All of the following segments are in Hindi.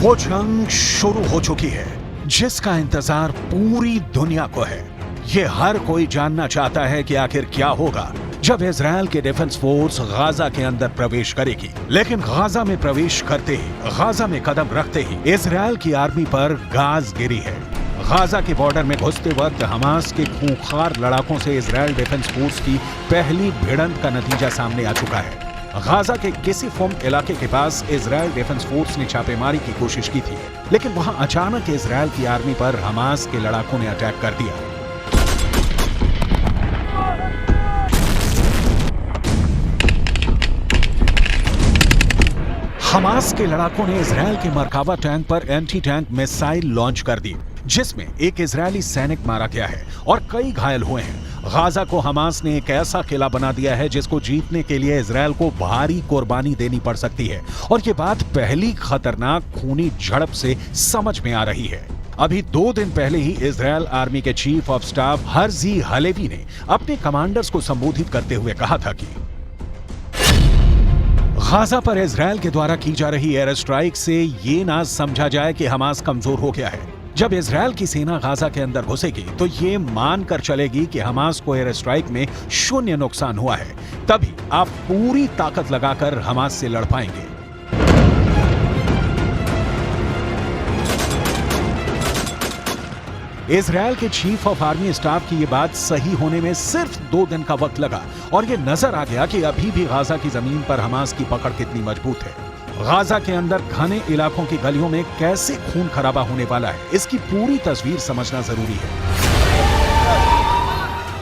वो जंग शुरू हो चुकी है जिसका इंतजार पूरी दुनिया को है। ये हर कोई जानना चाहता है कि आखिर क्या होगा जब इजराइल के डिफेंस फोर्स गाजा के अंदर प्रवेश करेगी। लेकिन गाजा में प्रवेश करते ही, गाजा में कदम रखते ही इजराइल की आर्मी पर गाज गिरी है। गाजा के बॉर्डर में घुसते वक्त हमास के खूंखार लड़ाकों से इजराइल डिफेंस फोर्स की पहली भिड़ंत का नतीजा सामने आ चुका है। गाजा के किसिफोम इलाके के पास इजराइल डिफेंस फोर्स ने छापेमारी की कोशिश की थी, लेकिन वहां अचानक इजराइल की आर्मी पर हमास के लड़ाकों ने अटैक कर दिया। हमास के लड़ाकों ने इजराइल के मरकावा टैंक पर एंटी टैंक मिसाइल लॉन्च कर दी, जिसमें एक इजरायली सैनिक मारा गया है और कई घायल हुए हैं। गाजा को हमास ने एक ऐसा किला बना दिया है जिसको जीतने के लिए इजराइल को भारी कुर्बानी देनी पड़ सकती है, और ये बात पहली खतरनाक खूनी झड़प से समझ में आ रही है। अभी 2 दिन पहले ही इजराइल आर्मी के chief of staff Herzi Halevi ने अपने कमांडर्स को संबोधित करते हुए कहा था कि गाजा पर इजराइल के द्वारा की जा रही एयर स्ट्राइक से ये ना समझा जाए कि हमास कमजोर हो गया है। जब इजराइल की सेना गाजा के अंदर घुसेगी तो ये मानकर चलेगी कि हमास को एयर स्ट्राइक में 0 नुकसान हुआ है, तभी आप पूरी ताकत लगाकर हमास से लड़ पाएंगे। इजराइल के चीफ ऑफ आर्मी स्टाफ की ये बात सही होने में सिर्फ 2 दिन का वक्त लगा, और ये नजर आ गया कि अभी भी गाजा की जमीन पर हमास की पकड़ कितनी मजबूत है। गाजा के अंदर घने इलाकों की गलियों में कैसे खून खराबा होने वाला है, इसकी पूरी तस्वीर समझना जरूरी है।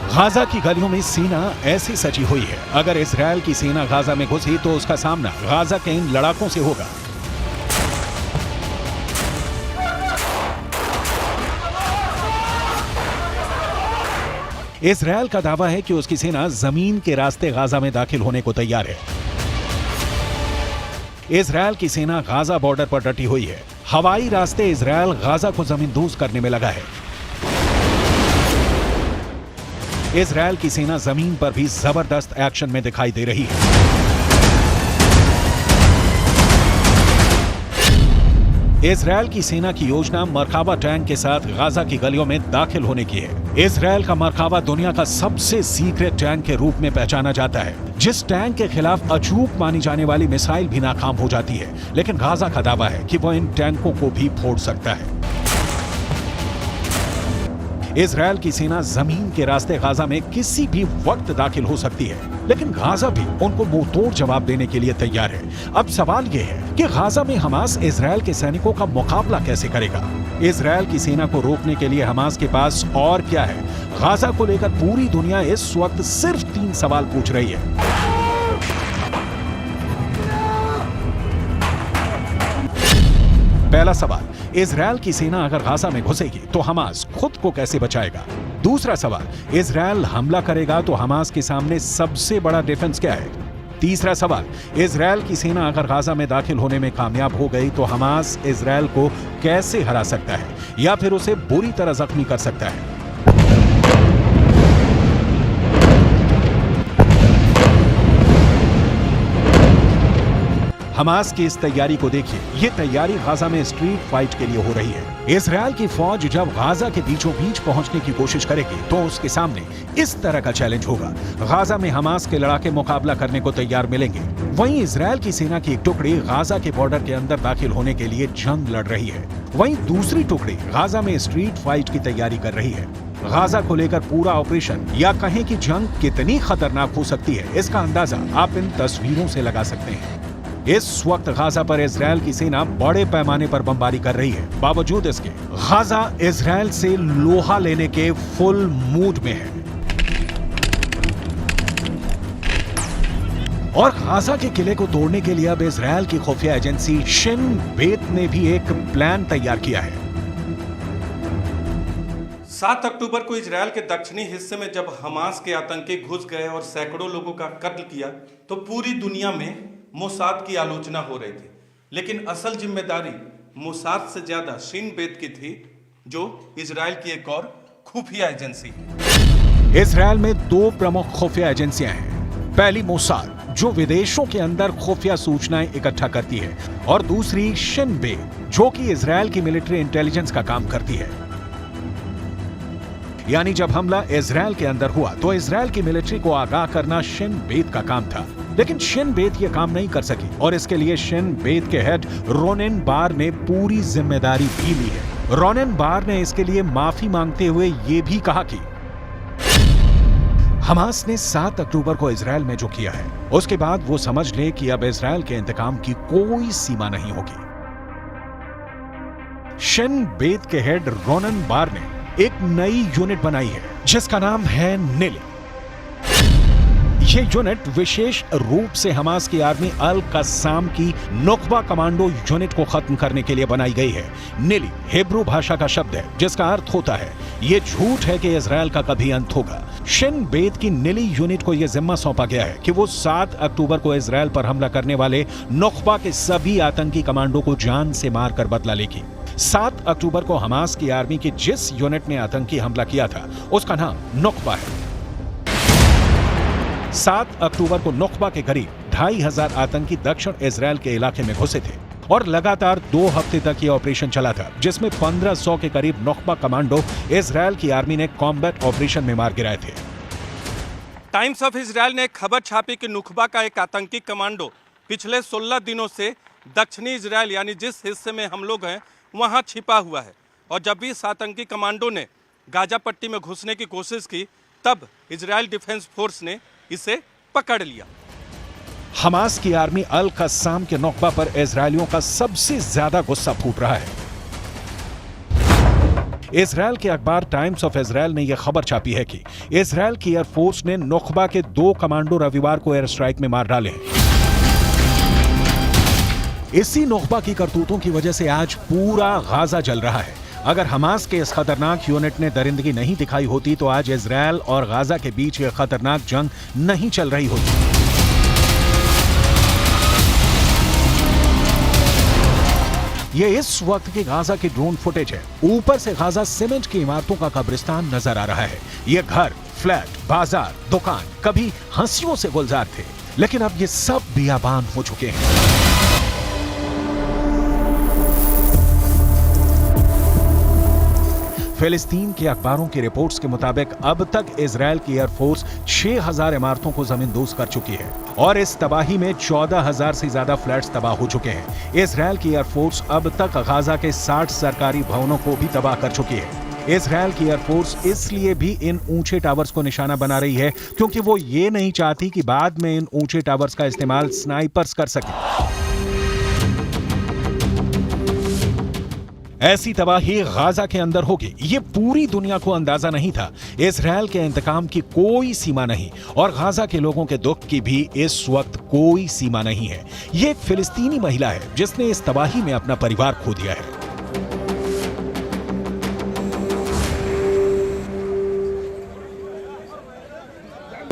गाजा की गलियों में सीना ऐसी सजी हुई है, अगर इजराइल की सेना गाजा में घुसी तो उसका सामना गाजा के इन लड़ाकों से होगा। इजराइल का दावा है कि उसकी सेना जमीन के रास्ते गाजा में दाखिल होने को तैयार है। इजराइल की सेना गाजा बॉर्डर पर डटी हुई है। हवाई रास्ते इजराइल गाजा को जमींदोज करने में लगा है। इजराइल की सेना जमीन पर भी जबरदस्त एक्शन में दिखाई दे रही है। इजराइल की सेना की योजना मरकावा टैंक के साथ गाजा की गलियों में दाखिल होने की है। इजराइल का मरकावा दुनिया का सबसे सीक्रेट टैंक के रूप में पहचाना जाता है, जिस टैंक के खिलाफ अचूक मानी जाने वाली मिसाइल भी नाकाम हो जाती है, लेकिन गाजा का दावा है कि वह इन टैंकों को भी फोड़ सकता है। इजराइल की सेना जमीन के रास्ते गाजा में किसी भी वक्त दाखिल हो सकती है, लेकिन गाजा भी उनको मुंहतोड़ जवाब देने के लिए तैयार है। अब सवाल यह है कि गाजा में हमास इजराइल के सैनिकों का मुकाबला कैसे करेगा। इजराइल की सेना को रोकने के लिए हमास के पास और क्या है? गाजा को लेकर पूरी दुनिया इस वक्त सिर्फ 3 सवाल पूछ रही है। पहला सवाल, इजराइल की सेना अगर गाजा में घुसेगी तो हमास खुद को कैसे बचाएगा? दूसरा सवाल, इजराइल हमला करेगा तो हमास के सामने सबसे बड़ा डिफेंस क्या है? तीसरा सवाल, इजराइल की सेना अगर गाजा में दाखिल होने में कामयाब हो गई तो हमास इजराइल को कैसे हरा सकता है या फिर उसे बुरी तरह जख्मी कर सकता है? हमास की इस तैयारी को देखिए। ये तैयारी गाजा में स्ट्रीट फाइट के लिए हो रही है। इजराइल की फौज जब गाजा के बीचों बीच पहुंचने की कोशिश करेगी तो उसके सामने इस तरह का चैलेंज होगा। गाजा में हमास के लड़ाके मुकाबला करने को तैयार मिलेंगे, वहीं इजराइल की सेना की एक टुकड़ी गाजा के बॉर्डर के अंदर दाखिल होने के लिए जंग लड़ रही है, वहीं दूसरी टुकड़ी गाजा में स्ट्रीट फाइट की तैयारी कर रही है। गाजा को लेकर पूरा ऑपरेशन या कहें कि जंग कितनी खतरनाक हो सकती है, इसका अंदाजा आप इन तस्वीरों से लगा सकते हैं। इस वक्त गाजा पर इजराइल की सेना बड़े पैमाने पर बमबारी कर रही है। बावजूद इसके गाजा इजराइल से लोहा लेने के फुल मूड में है, और गाजा के किले को तोड़ने के लिए अब इजराइल की खुफिया एजेंसी शिन बेत ने भी एक प्लान तैयार किया है। 7 अक्टूबर को इजराइल के दक्षिणी हिस्से में जब हमास के आतंकी घुस गए और सैकड़ों लोगों का कत्ल किया तो पूरी दुनिया में मोसाद की आलोचना हो रही थी, लेकिन असल जिम्मेदारी मोसाद से ज्यादा शिन बेत की थी, जो इजराइल की एक और खुफिया एजेंसी है। इजराइल में 2 प्रमुख खुफिया एजेंसियां हैं। पहली मोसाद, जो विदेशों के अंदर खुफिया सूचनाएं इकट्ठा करती है, और दूसरी शिन बेत जो कि इजरायल की मिलिट्री इंटेलिजेंस का काम करती है। यानी जब हमला इजरायल के अंदर हुआ तो इजरायल की मिलिट्री को आगाह करना शिन बेत का काम था, लेकिन शिन बेत यह काम नहीं कर सकी और इसके लिए शिन बेत के हेड रोनेन बार ने पूरी जिम्मेदारी भी ली है। रोनेन बार ने इसके लिए माफी मांगते हुए यह भी कहा कि हमास ने 7 अक्टूबर को इजरायल में जो किया है उसके बाद वो समझ ले कि अब इजरायल के इंतकाम की कोई सीमा नहीं होगी। शिन बेत के हेड रोनेन बार ने एक नई यूनिट बनाई है जिसका नाम है निल। ये यूनिट विशेष रूप से हमास की आर्मी अल कस्साम की नुकबा कमांडो यूनिट को खत्म करने के लिए बनाई गई है। निली हिब्रू भाषा का शब्द है जिसका अर्थ होता है ये झूठ है कि इजरायल का कभी अंत होगा। शिन बेत की निली यूनिट को यह जिम्मा सौंपा गया है कि वो 7 अक्टूबर को इजरायल पर हमला करने वाले नुकबा के सभी आतंकी कमांडो को जान से मारकर बदला लेगी। 7 अक्टूबर को हमास की आर्मी की जिस यूनिट ने आतंकी हमला किया था उसका नाम नुकबा है। 7 अक्टूबर को नुकबा के करीब 2500 आतंकी दक्षिण इजरायल के इलाके में घुसे थे और लगातार 2 हफ्ते तक यह ऑपरेशन चला था, जिसमें 1500 के करीब नुकबा कमांडो इजरायल की आर्मी ने कॉम्बैट ऑपरेशन में मार गिराए थे। टाइम्स ऑफ इजरायल ने खबर छापी कि नुकबा का एक आतंकी कमांडो पिछले 16 दिनों से दक्षिणी इजरायल यानी जिस हिस्से में हम लोग हैं वहां छिपा हुआ है, और जब भी इस आतंकी कमांडो ने गाजा पट्टी में घुसने की कोशिश की तब इजरायल डिफेंस फोर्स ने इसे पकड़ लिया। हमास की आर्मी अल कस्साम के नुकबा पर इजरायलियों का सबसे ज्यादा गुस्सा फूट रहा है। इजरायल के अखबार टाइम्स ऑफ इजरायल ने यह खबर छापी है कि इजरायल की एयरफोर्स ने नुकबा के 2 कमांडो रविवार को एयर स्ट्राइक में मार डाले। इसी नुकबा की करतूतों की वजह से आज पूरा गाजा जल रहा है। अगर हमास के इस खतरनाक यूनिट ने दरिंदगी नहीं दिखाई होती तो आज इजरायल और गाजा के बीच यह खतरनाक जंग नहीं चल रही होती। यह इस वक्त की गाजा की ड्रोन फुटेज है। ऊपर से गाजा सीमेंट की इमारतों का कब्रिस्तान नजर आ रहा है। ये घर, फ्लैट, बाजार, दुकान कभी हंसियों से गुलजार थे, लेकिन अब ये सब बियाबान हो चुके हैं। फिलिस्तीन के अखबारों की रिपोर्ट्स के मुताबिक अब तक इजरायल की एयरफोर्स 6000 इमारतों को जमींदोज कर चुकी है और इस तबाही में 14000 से ज्यादा फ्लैट्स तबाह हो चुके हैं। इजरायल की एयरफोर्स अब तक गाजा के 60 सरकारी भवनों को भी तबाह कर चुकी है। इजरायल की एयरफोर्स इसलिए भी इन ऊंचे टावर्स को निशाना बना रही है क्योंकि वो ये नहीं चाहती कि बाद में इन ऊंचे टावर्स का इस्तेमाल स्नाइपर्स कर सके। ऐसी तबाही गाजा के अंदर होगी, ये पूरी दुनिया को अंदाजा नहीं था। इजरायल के इंतकाम की कोई सीमा नहीं और गाजा के लोगों के दुख की भी इस वक्त कोई सीमा नहीं है। ये एक फिलिस्तीनी महिला है जिसने इस तबाही में अपना परिवार खो दिया है।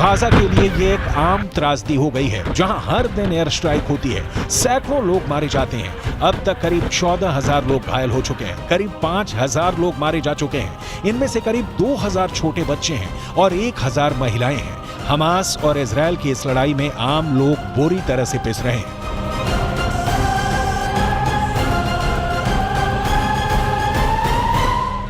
गाजा के लिए ये एक आम त्रासदी हो गई है जहां हर दिन एयर स्ट्राइक होती है, सैकड़ों लोग मारे जाते हैं। अब तक करीब 14,000 लोग घायल हो चुके हैं, करीब 5,000 लोग मारे जा चुके हैं। इनमें से करीब 2,000 छोटे बच्चे हैं और 1,000 महिलाएं हैं। हमास और इजरायल की इस लड़ाई में आम लोग बुरी तरह से पिस रहे हैं।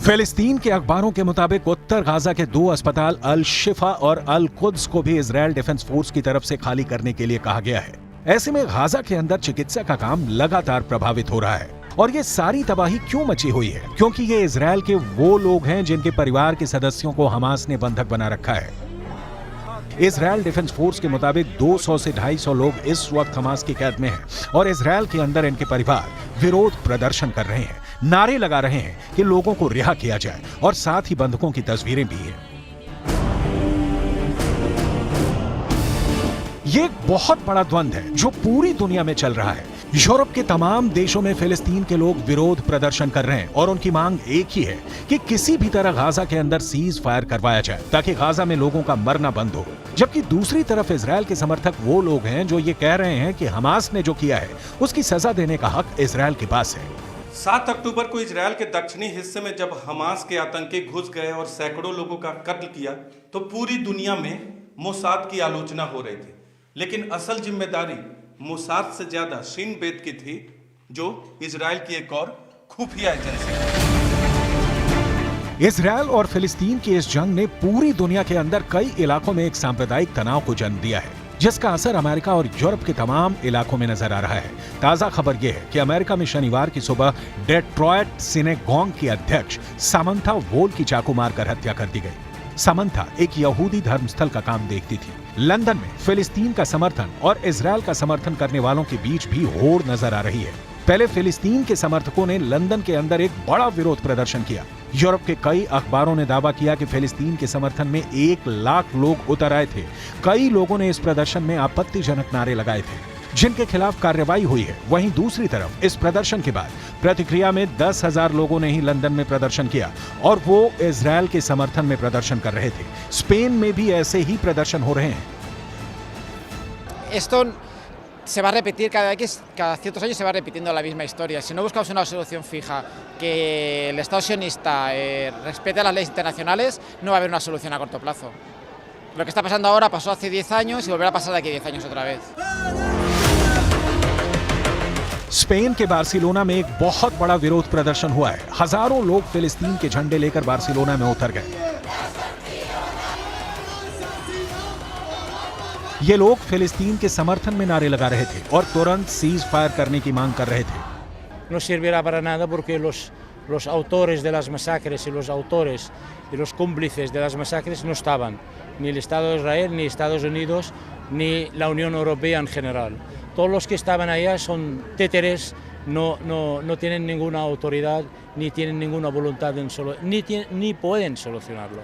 फिलिस्तीन के अखबारों के मुताबिक उत्तर गाजा के 2 अस्पताल अल शिफा और अल कुद्स को भी इजरायल डिफेंस फोर्स की तरफ से खाली करने के लिए कहा गया है। ऐसे में गाजा के अंदर चिकित्सा का काम लगातार प्रभावित हो रहा है और ये सारी तबाही क्यों मची हुई है? क्योंकि ये इजराइल के वो लोग हैं जिनके परिवार के सदस्यों को हमास ने बंधक बना रखा है। इजराइल डिफेंस फोर्स के मुताबिक 200 से 250 लोग इस वक्त हमास की कैद में हैं और इजराइल के अंदर इनके परिवार विरोध प्रदर्शन कर रहे हैं, नारे लगा रहे हैं कि लोगों को रिहा किया जाए और साथ ही बंधकों की तस्वीरें भी हैं। ये एक बहुत बड़ा द्वंद्व है जो पूरी दुनिया में चल रहा है। यूरोप के तमाम देशों में फिलिस्तीन के लोग विरोध प्रदर्शन कर रहे हैं और उनकी मांग एक ही है कि किसी भी तरह गाजा के अंदर सीज फायर करवाया जाए ताकि गाजा में लोगों का मरना बंद हो। जबकि दूसरी तरफ इजराइल के समर्थक वो लोग हैं जो ये कह रहे हैं कि हमास ने जो किया है उसकी सजा देने का हक इजराइल के पास है। 7 अक्टूबर को इजराइल के दक्षिणी हिस्से में जब हमास के आतंकी घुस गए और सैकड़ों लोगों का कत्ल किया तो पूरी दुनिया में मोसाद की आलोचना हो रही थी, लेकिन असल जिम्मेदारी मोसाद से ज्यादा शिन बेत की थी, जो इजराइल की एक और खुफिया एजेंसी है। इजराइल और फिलिस्तीन की इस जंग ने पूरी दुनिया के अंदर कई इलाकों में एक सांप्रदायिक तनाव को जन्म दिया है, जिसका असर अमेरिका और यूरोप के तमाम इलाकों में नजर आ रहा है। ताजा खबर यह है कि अमेरिका में शनिवार की सुबह डेट्रॉयट सिनेगॉग की अध्यक्ष सामंथा वोल की चाकू मारकर हत्या कर दी गई। सामंथा एक यहूदी धर्मस्थल का काम देखती थी। लंदन में फिलिस्तीन का समर्थन और इजराइल का समर्थन करने वालों के बीच भी होड़ नजर आ रही है। पहले फिलिस्तीन के समर्थकों ने लंदन के अंदर एक बड़ा विरोध प्रदर्शन किया। यूरोप के कई अखबारों ने दावा किया कि फिलिस्तीन के समर्थन में 1 लाख लोग उतर आए थे। कई लोगों ने इस प्रदर्शन में आपत्तिजनक नारे लगाए थे, जिनके खिलाफ कार्रवाई हुई है। वहीं दूसरी तरफ इस प्रदर्शन के बाद प्रतिक्रिया में 10,000 लोगों ने ही लंदन में प्रदर्शन किया और वो इजराइल के समर्थन में प्रदर्शन कर रहे थे। स्पेन में भी ऐसे ही प्रदर्शन हो रहे हैं। Esto se va a repetir cada ciertos años, se va repitiendo la misma historia. Si no buscamos una solución fija, que el Estado sionista respete las leyes internacionales, no va a haber una solución a corto plazo. Lo que está pasando ahora pasó hace 10 años y volverá a pasar de aquí 10 años otra vez. Spain के बार्सिलोना में एक बहुत बड़ा विरोध प्रदर्शन हुआ है। हजारों लोग फिलिस्तीन के झंडे लेकर बार्सिलोना में उतर गए। ये लोग फिलिस्तीन के समर्थन में नारे लगा रहे थे और तुरंत सीज फायर करने की मांग कर रहे थे। No servirá para nada porque los autores de las masacres y los autores y los cómplices de las masacres no estaban, ni el Estado de Israel, ni Estados Unidos, ni la Unión Europea en general. Todos los que estaban allá son títeres, no tienen ninguna autoridad, ni tienen ninguna voluntad ni pueden solucionarlo.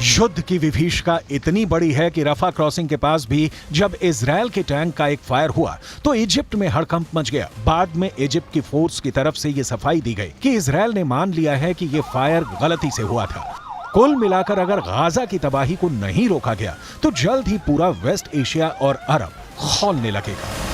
युद्ध की विभीषिका इतनी बड़ी है कि रफा क्रॉसिंग के पास भी जब इजराइल के टैंक का एक फायर हुआ तो इजिप्ट में हड़कंप मच गया। बाद में इजिप्ट की फोर्स की तरफ से ये सफाई दी गई कि इजराइल ने मान लिया है कि ये फायर गलती से हुआ था। कुल मिलाकर अगर गाजा की तबाही को नहीं रोका गया तो जल्द ही पूरा वेस्ट एशिया और अरब खौलने लगेगा।